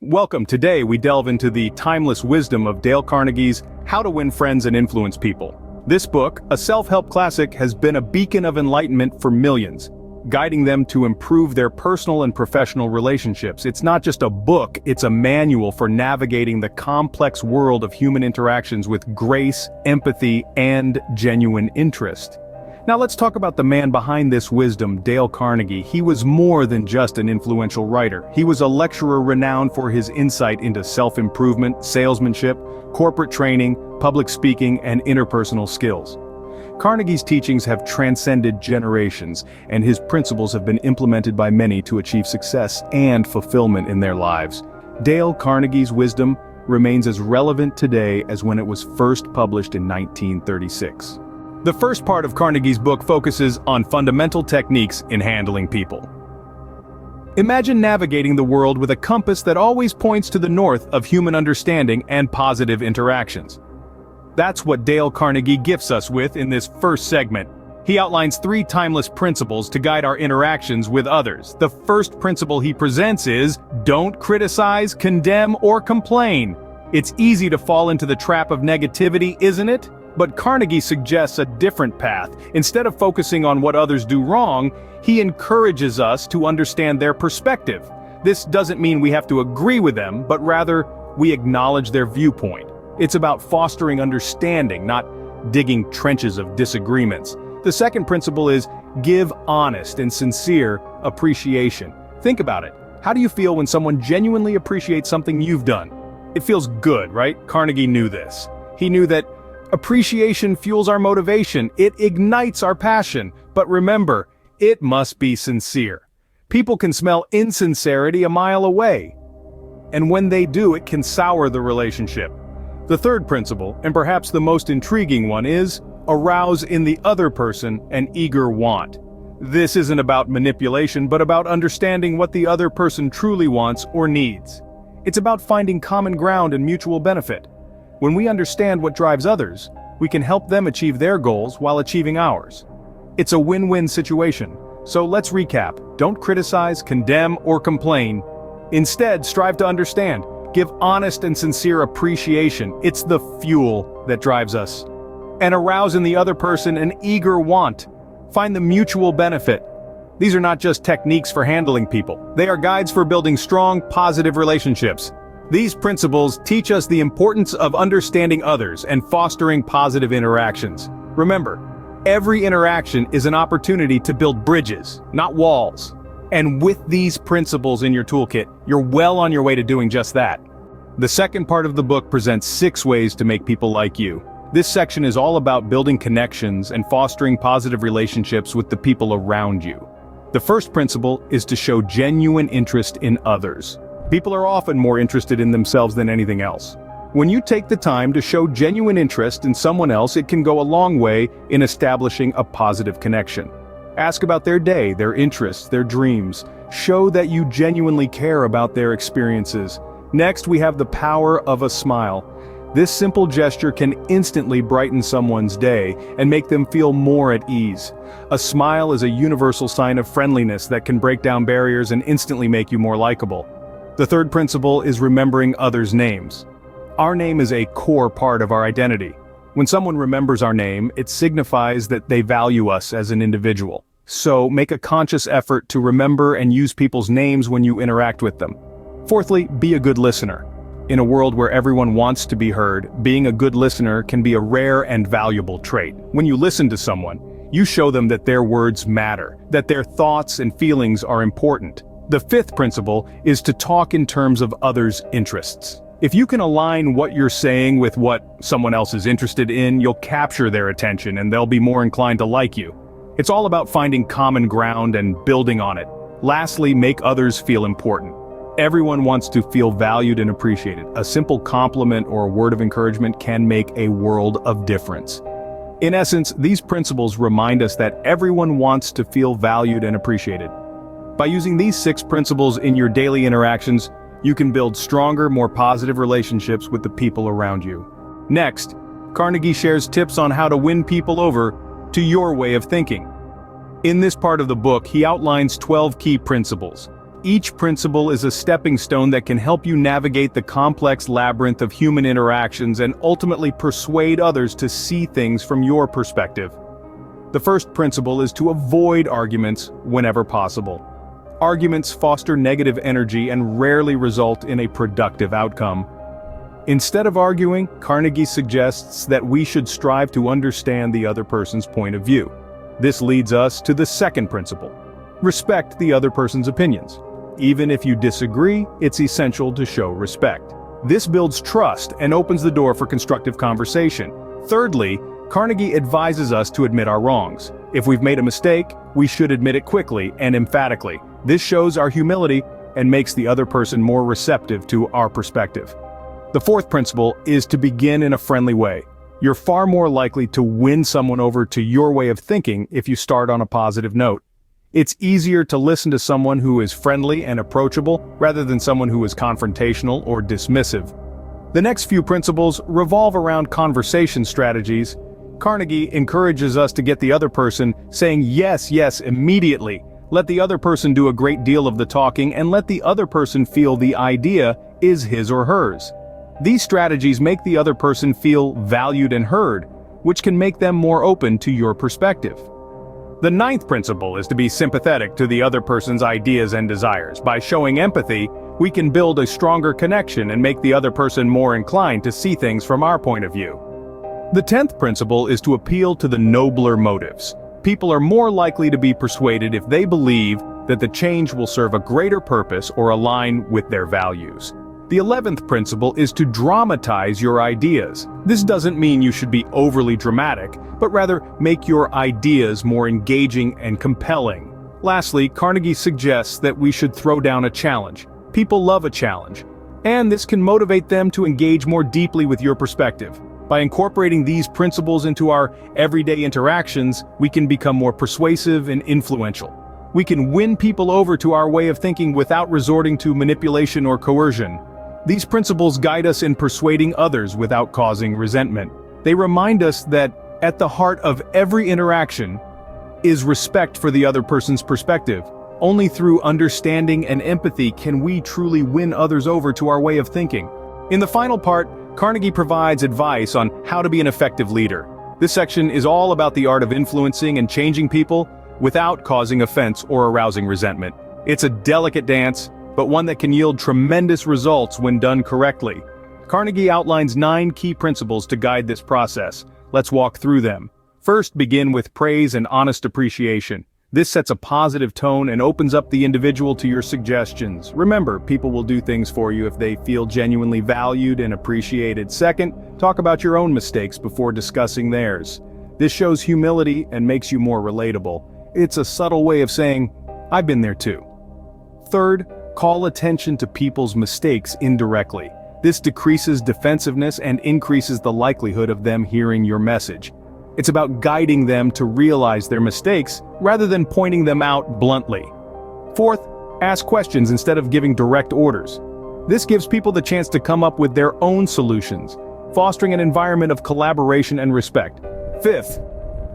Welcome. Today we delve into the timeless wisdom of Dale Carnegie's How to Win Friends and Influence People. This book, a self-help classic, has been a beacon of enlightenment for millions, guiding them to improve their personal and professional relationships. It's not just a book, it's a manual for navigating the complex world of human interactions with grace, empathy, and genuine interest. Now let's talk about the man behind this wisdom, Dale Carnegie. He was more than just an influential writer. He was a lecturer renowned for his insight into self-improvement, salesmanship, corporate training, public speaking, and interpersonal skills. Carnegie's teachings have transcended generations, and his principles have been implemented by many to achieve success and fulfillment in their lives. Dale Carnegie's wisdom remains as relevant today as when it was first published in 1936. The first part of Carnegie's book focuses on fundamental techniques in handling people. Imagine navigating the world with a compass that always points to the north of human understanding and positive interactions. That's what Dale Carnegie gifts us with in this first segment. He outlines 3 timeless principles to guide our interactions with others. The first principle he presents is, don't criticize, condemn, or complain. It's easy to fall into the trap of negativity, isn't it? But Carnegie suggests a different path. Instead of focusing on what others do wrong, he encourages us to understand their perspective. This doesn't mean we have to agree with them, but rather, we acknowledge their viewpoint. It's about fostering understanding, not digging trenches of disagreements. The second principle is, give honest and sincere appreciation. Think about it. How do you feel when someone genuinely appreciates something you've done? It feels good, right? Carnegie knew this. He knew that appreciation fuels our motivation, it ignites our passion, but remember, it must be sincere. People can smell insincerity a mile away, and when they do, it can sour the relationship. The third principle, and perhaps the most intriguing one, is arouse in the other person an eager want. This isn't about manipulation, but about understanding what the other person truly wants or needs. It's about finding common ground and mutual benefit. When we understand what drives others, we can help them achieve their goals while achieving ours. It's a win-win situation. So let's recap. Don't criticize, condemn, or complain. Instead, strive to understand. Give honest and sincere appreciation. It's the fuel that drives us. And arouse in the other person an eager want. Find the mutual benefit. These are not just techniques for handling people. They are guides for building strong, positive relationships. These principles teach us the importance of understanding others and fostering positive interactions. Remember, every interaction is an opportunity to build bridges, not walls. And with these principles in your toolkit, you're well on your way to doing just that. The second part of the book presents 6 ways to make people like you. This section is all about building connections and fostering positive relationships with the people around you. The first principle is to show genuine interest in others. People are often more interested in themselves than anything else. When you take the time to show genuine interest in someone else, it can go a long way in establishing a positive connection. Ask about their day, their interests, their dreams. Show that you genuinely care about their experiences. Next, we have the power of a smile. This simple gesture can instantly brighten someone's day and make them feel more at ease. A smile is a universal sign of friendliness that can break down barriers and instantly make you more likable. The third principle is remembering others' names. Our name is a core part of our identity. When someone remembers our name, it signifies that they value us as an individual. So make a conscious effort to remember and use people's names when you interact with them. Fourthly, be a good listener. In a world where everyone wants to be heard, being a good listener can be a rare and valuable trait. When you listen to someone, you show them that their words matter, that their thoughts and feelings are important. The fifth principle is to talk in terms of others' interests. If you can align what you're saying with what someone else is interested in, you'll capture their attention and they'll be more inclined to like you. It's all about finding common ground and building on it. Lastly, make others feel important. Everyone wants to feel valued and appreciated. A simple compliment or a word of encouragement can make a world of difference. In essence, these principles remind us that everyone wants to feel valued and appreciated. By using these 6 principles in your daily interactions, you can build stronger, more positive relationships with the people around you. Next, Carnegie shares tips on how to win people over to your way of thinking. In this part of the book, he outlines 12 key principles. Each principle is a stepping stone that can help you navigate the complex labyrinth of human interactions and ultimately persuade others to see things from your perspective. The first principle is to avoid arguments whenever possible. Arguments foster negative energy and rarely result in a productive outcome. Instead of arguing, Carnegie suggests that we should strive to understand the other person's point of view. This leads us to the second principle. Respect the other person's opinions. Even if you disagree, it's essential to show respect. This builds trust and opens the door for constructive conversation. Thirdly, Carnegie advises us to admit our wrongs. If we've made a mistake, we should admit it quickly and emphatically. This shows our humility and makes the other person more receptive to our perspective. The fourth principle is to begin in a friendly way. You're far more likely to win someone over to your way of thinking if you start on a positive note. It's easier to listen to someone who is friendly and approachable rather than someone who is confrontational or dismissive. The next few principles revolve around conversation strategies. Carnegie encourages us to get the other person saying yes, yes immediately. Let the other person do a great deal of the talking and let the other person feel the idea is his or hers. These strategies make the other person feel valued and heard, which can make them more open to your perspective. The ninth principle is to be sympathetic to the other person's ideas and desires. By showing empathy, we can build a stronger connection and make the other person more inclined to see things from our point of view. The 10th principle is to appeal to the nobler motives. People are more likely to be persuaded if they believe that the change will serve a greater purpose or align with their values. The 11th principle is to dramatize your ideas. This doesn't mean you should be overly dramatic, but rather make your ideas more engaging and compelling. Lastly, Carnegie suggests that we should throw down a challenge. People love a challenge, and this can motivate them to engage more deeply with your perspective. By incorporating these principles into our everyday interactions, we can become more persuasive and influential. We can win people over to our way of thinking without resorting to manipulation or coercion. These principles guide us in persuading others without causing resentment. They remind us that at the heart of every interaction is respect for the other person's perspective. Only through understanding and empathy can we truly win others over to our way of thinking. In the final part, Carnegie provides advice on how to be an effective leader. This section is all about the art of influencing and changing people without causing offense or arousing resentment. It's a delicate dance, but one that can yield tremendous results when done correctly. Carnegie outlines 9 key principles to guide this process. Let's walk through them. First, begin with praise and honest appreciation. This sets a positive tone and opens up the individual to your suggestions. Remember, people will do things for you if they feel genuinely valued and appreciated. Second, talk about your own mistakes before discussing theirs. This shows humility and makes you more relatable. It's a subtle way of saying, I've been there too. Third, call attention to people's mistakes indirectly. This decreases defensiveness and increases the likelihood of them hearing your message. It's about guiding them to realize their mistakes rather than pointing them out bluntly. Fourth, ask questions instead of giving direct orders. This gives people the chance to come up with their own solutions, fostering an environment of collaboration and respect. Fifth,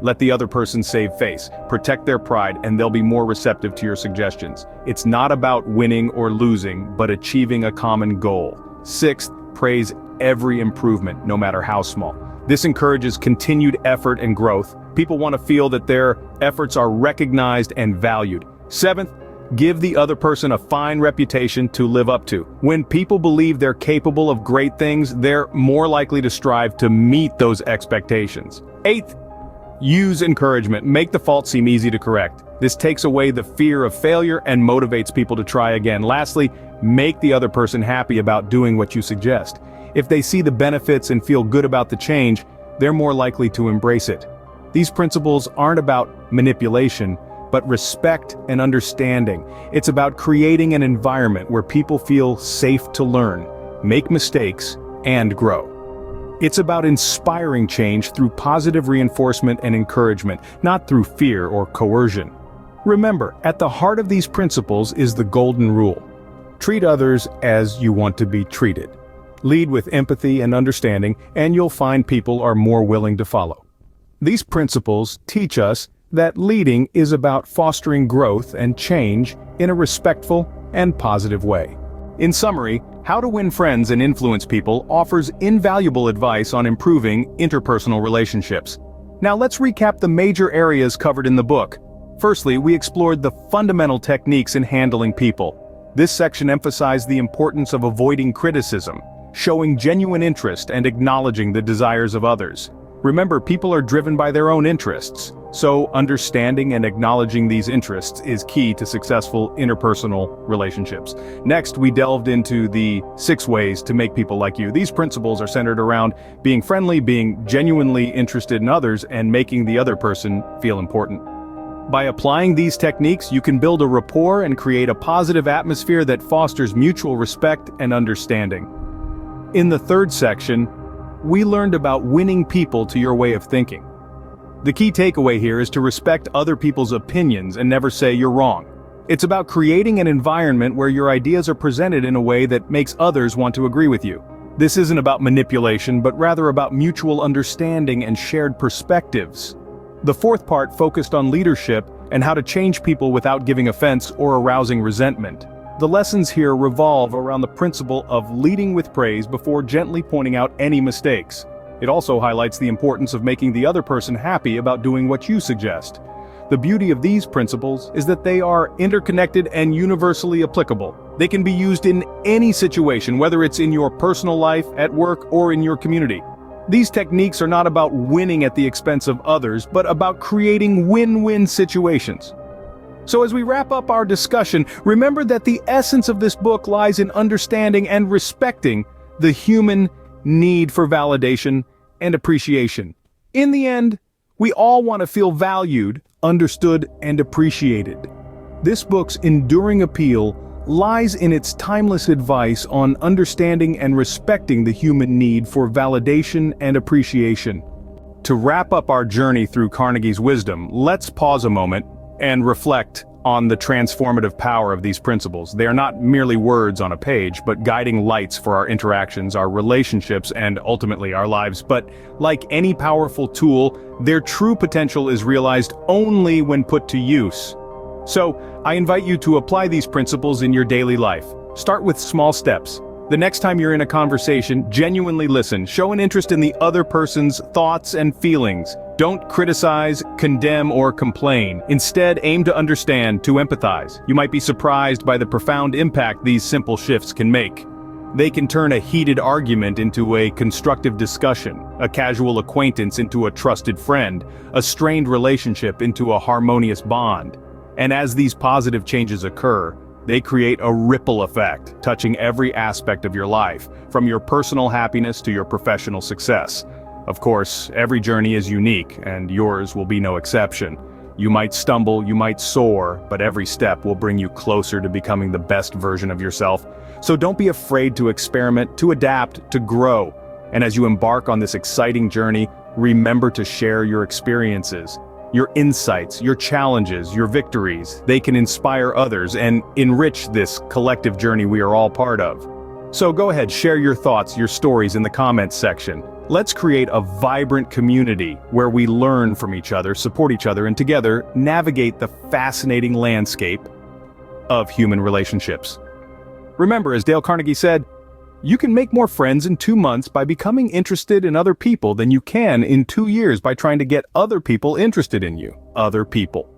let the other person save face. Protect their pride and they'll be more receptive to your suggestions. It's not about winning or losing, but achieving a common goal. Sixth, praise every improvement, no matter how small. This encourages continued effort and growth. People want to feel that their efforts are recognized and valued. Seventh, give the other person a fine reputation to live up to. When people believe they're capable of great things, they're more likely to strive to meet those expectations. Eighth, use encouragement. Make the fault seem easy to correct. This takes away the fear of failure and motivates people to try again. Lastly, make the other person happy about doing what you suggest. If they see the benefits and feel good about the change, they're more likely to embrace it. These principles aren't about manipulation, but respect and understanding. It's about creating an environment where people feel safe to learn, make mistakes, and grow. It's about inspiring change through positive reinforcement and encouragement, not through fear or coercion. Remember, at the heart of these principles is the golden rule. Treat others as you want to be treated. Lead with empathy and understanding, and you'll find people are more willing to follow. These principles teach us that leading is about fostering growth and change in a respectful and positive way. In summary, How to Win Friends and Influence People offers invaluable advice on improving interpersonal relationships. Now let's recap the major areas covered in the book. Firstly, we explored the fundamental techniques in handling people. This section emphasized the importance of avoiding criticism, showing genuine interest and acknowledging the desires of others. Remember, people are driven by their own interests, so understanding and acknowledging these interests is key to successful interpersonal relationships. Next, we delved into the 6 ways to make people like you. These principles are centered around being friendly, being genuinely interested in others, and making the other person feel important. By applying these techniques, you can build a rapport and create a positive atmosphere that fosters mutual respect and understanding. In the 3rd section, we learned about winning people to your way of thinking. The key takeaway here is to respect other people's opinions and never say you're wrong. It's about creating an environment where your ideas are presented in a way that makes others want to agree with you. This isn't about manipulation, but rather about mutual understanding and shared perspectives. The 4th part focused on leadership and how to change people without giving offense or arousing resentment. The lessons here revolve around the principle of leading with praise before gently pointing out any mistakes. It also highlights the importance of making the other person happy about doing what you suggest. The beauty of these principles is that they are interconnected and universally applicable. They can be used in any situation, whether it's in your personal life, at work, or in your community. These techniques are not about winning at the expense of others, but about creating win-win situations. So as we wrap up our discussion, remember that the essence of this book lies in understanding and respecting the human need for validation and appreciation. In the end, we all want to feel valued, understood, and appreciated. This book's enduring appeal lies in its timeless advice on understanding and respecting the human need for validation and appreciation. To wrap up our journey through Carnegie's wisdom, let's pause a moment and reflect on the transformative power of these principles. They are not merely words on a page, but guiding lights for our interactions, our relationships, and ultimately our lives. But like any powerful tool, their true potential is realized only when put to use. So, I invite you to apply these principles in your daily life. Start with small steps. The next time you're in a conversation, genuinely listen. Show an interest in the other person's thoughts and feelings. Don't criticize, condemn, or complain. Instead, aim to understand, to empathize. You might be surprised by the profound impact these simple shifts can make. They can turn a heated argument into a constructive discussion, a casual acquaintance into a trusted friend, a strained relationship into a harmonious bond. And as these positive changes occur, they create a ripple effect, touching every aspect of your life, from your personal happiness to your professional success. Of course, every journey is unique, and yours will be no exception. You might stumble, you might soar, but every step will bring you closer to becoming the best version of yourself. So don't be afraid to experiment, to adapt, to grow. And as you embark on this exciting journey, remember to share your experiences. Your insights, your challenges, your victories, they can inspire others and enrich this collective journey we are all part of. So go ahead, share your thoughts, your stories in the comments section. Let's create a vibrant community where we learn from each other, support each other, and together navigate the fascinating landscape of human relationships. Remember, as Dale Carnegie said, you can make more friends in 2 months by becoming interested in other people than you can in 2 years by trying to get other people interested in you. Other people.